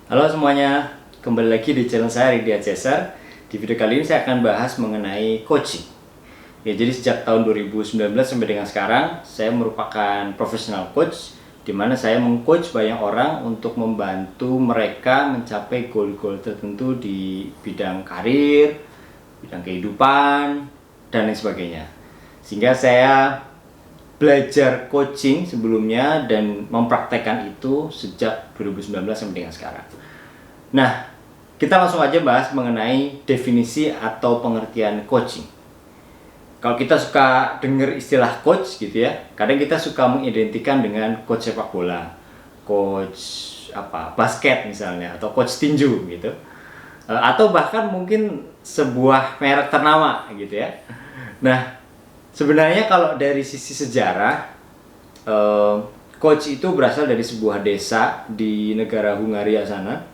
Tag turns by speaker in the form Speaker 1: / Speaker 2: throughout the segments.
Speaker 1: Halo semuanya, kembali lagi di channel saya Ridya Cesar. Di video kali ini saya akan bahas mengenai coaching. Ya, jadi sejak tahun 2019 sampai dengan sekarang, saya merupakan professional coach, di mana saya mengcoach banyak orang untuk membantu mereka mencapai goal-goal tertentu di bidang karir, bidang kehidupan, dan lain sebagainya. Sehingga saya belajar coaching sebelumnya dan mempraktekkan itu sejak 2019 sampai dengan sekarang. Nah, kita langsung aja bahas mengenai definisi atau pengertian coaching. Kalau kita suka dengar istilah coach gitu ya, kadang kita suka mengidentikan dengan coach sepak bola, coach basket misalnya, atau coach tinju gitu, atau bahkan mungkin sebuah merek ternama gitu ya. Nah, sebenarnya kalau dari sisi sejarah, coach itu berasal dari sebuah desa di negara Hungaria sana,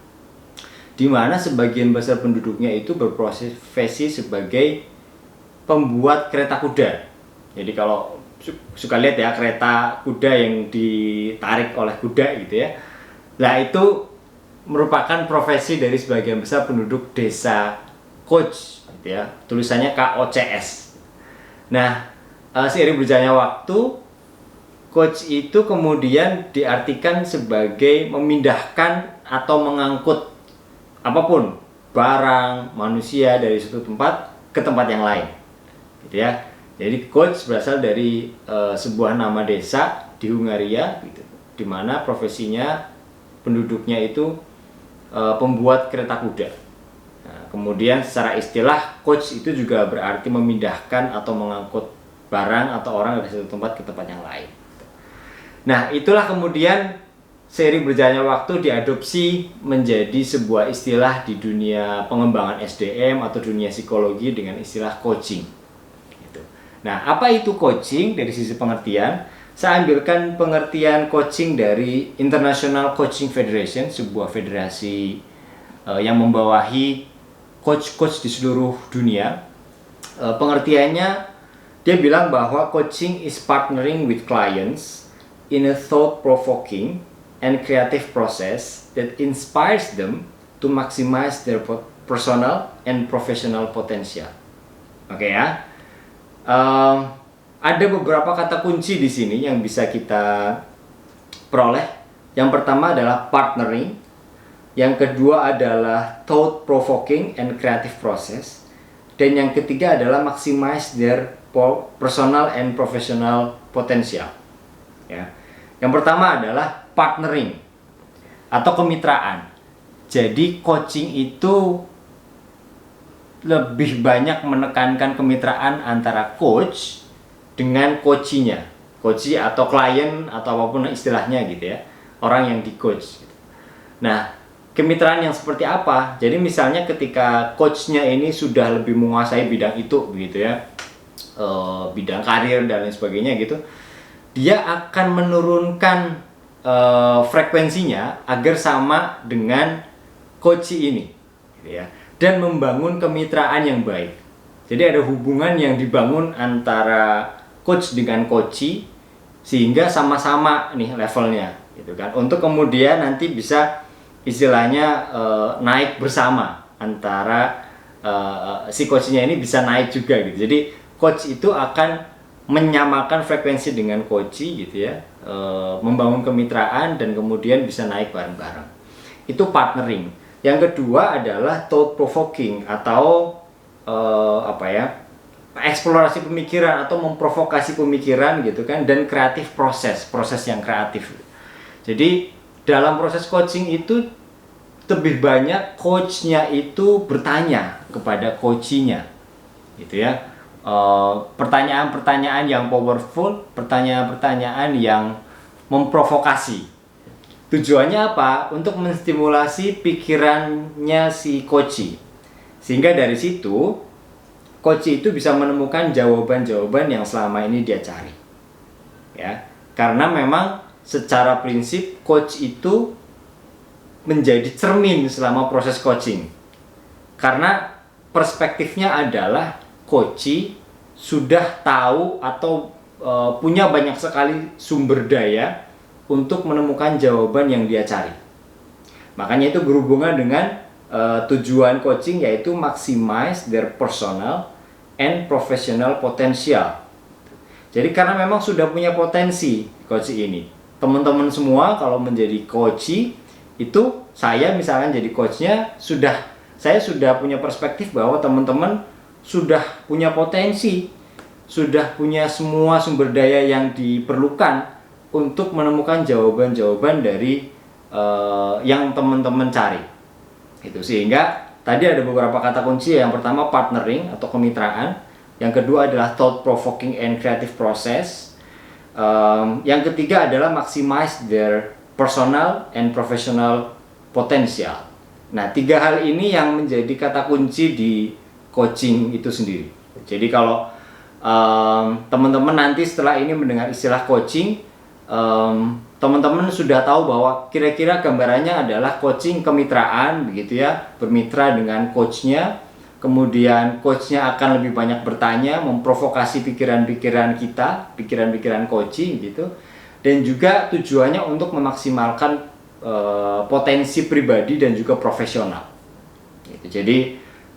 Speaker 1: di mana sebagian besar penduduknya itu berprofesi sebagai pembuat kereta kuda. Jadi kalau suka lihat ya kereta kuda yang ditarik oleh kuda gitu ya, nah itu merupakan profesi dari sebagian besar penduduk desa coach gitu ya, tulisannya KOCS. Nah, seiring berjalannya waktu, coach itu kemudian diartikan sebagai memindahkan atau mengangkut apapun, barang, manusia dari suatu tempat ke tempat yang lain, gitu ya. Jadi coach berasal dari sebuah nama desa di Hungaria, gitu, di mana profesinya penduduknya itu pembuat kereta kuda. Nah, kemudian secara istilah coach itu juga berarti memindahkan atau mengangkut barang atau orang dari satu tempat ke tempat yang lain. Nah, itulah kemudian seiring berjalannya waktu diadopsi menjadi sebuah istilah di dunia pengembangan SDM atau dunia psikologi dengan istilah coaching. Gitu. Nah, apa itu coaching dari sisi pengertian? Saya ambilkan pengertian coaching dari International Coaching Federation, sebuah federasi yang membawahi coach-coach di seluruh dunia. Pengertiannya, dia bilang bahwa coaching is partnering with clients in a thought-provoking and creative process that inspires them to maximize their personal and professional potential. Oke ya. Ada beberapa kata kunci di sini yang bisa kita peroleh. Yang pertama adalah partnering, yang kedua adalah thought provoking and creative process, dan yang ketiga adalah maximize their personal and professional potential. Ya. Yang pertama adalah partnering atau kemitraan. Jadi coaching itu lebih banyak menekankan kemitraan antara coach dengan coachinya, coach atau klien atau apapun istilahnya gitu ya, orang yang di coach. Nah, kemitraan yang seperti apa? Jadi misalnya ketika coachnya ini sudah lebih menguasai bidang itu begitu ya, bidang karir dan lain sebagainya gitu, dia akan menurunkan frekuensinya agar sama dengan coach ini gitu ya, dan membangun kemitraan yang baik. Jadi ada hubungan yang dibangun antara coach dengan coachee sehingga sama-sama nih levelnya gitu kan, untuk kemudian nanti bisa istilahnya naik bersama antara si coachnya ini bisa naik juga gitu. Jadi coach itu akan menyamakan frekuensi dengan coachee gitu ya, membangun kemitraan dan kemudian bisa naik bareng-bareng. Itu partnering. Yang kedua adalah thought provoking atau eksplorasi pemikiran atau memprovokasi pemikiran gitu kan, dan kreatif proses yang kreatif. Jadi dalam proses coaching itu lebih banyak coachnya itu bertanya kepada coachinya gitu ya, pertanyaan-pertanyaan yang powerful, pertanyaan-pertanyaan yang memprovokasi. Tujuannya apa? Untuk menstimulasi pikirannya si coachee, sehingga dari situ coachee itu bisa menemukan jawaban-jawaban yang selama ini dia cari ya. Karena memang secara prinsip coach itu menjadi cermin selama proses coaching, karena perspektifnya adalah coachee sudah tahu atau punya banyak sekali sumber daya untuk menemukan jawaban yang dia cari. Makanya itu berhubungan dengan tujuan coaching, yaitu maximize their personal and professional potential. Jadi karena memang sudah punya potensi coach ini, teman-teman semua kalau menjadi coach itu, saya misalkan jadi coachnya, saya sudah punya perspektif bahwa teman-teman sudah punya potensi, sudah punya semua sumber daya yang diperlukan untuk menemukan jawaban-jawaban dari yang teman-teman cari. Itu sehingga tadi ada beberapa kata kunci. Yang pertama partnering atau kemitraan, yang kedua adalah thought provoking and creative process, yang ketiga adalah maximize their personal and professional potential. Nah, 3 hal ini yang menjadi kata kunci di coaching itu sendiri. Jadi kalau teman-teman nanti setelah ini mendengar istilah coaching, teman-teman sudah tahu bahwa kira-kira gambarannya adalah coaching kemitraan, begitu ya, bermitra dengan coachnya. Kemudian coachnya akan lebih banyak bertanya, memprovokasi pikiran-pikiran kita, pikiran-pikiran coaching gitu. Dan juga tujuannya untuk memaksimalkan potensi pribadi dan juga profesional. Gitu. Jadi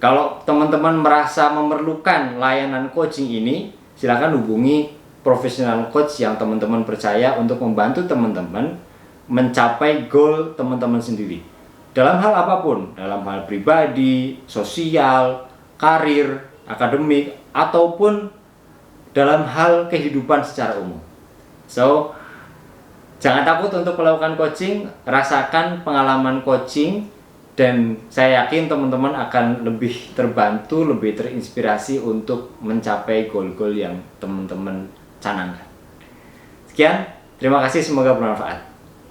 Speaker 1: kalau teman-teman merasa memerlukan layanan coaching ini, silakan hubungi profesional coach yang teman-teman percaya untuk membantu teman-teman mencapai goal teman-teman sendiri. Dalam hal apapun, dalam hal pribadi, sosial, karir, akademik, ataupun dalam hal kehidupan secara umum. So, jangan takut untuk melakukan coaching, rasakan pengalaman coaching, dan saya yakin teman-teman akan lebih terbantu, lebih terinspirasi untuk mencapai goal-goal yang teman-teman canangkan. Sekian, terima kasih, semoga bermanfaat.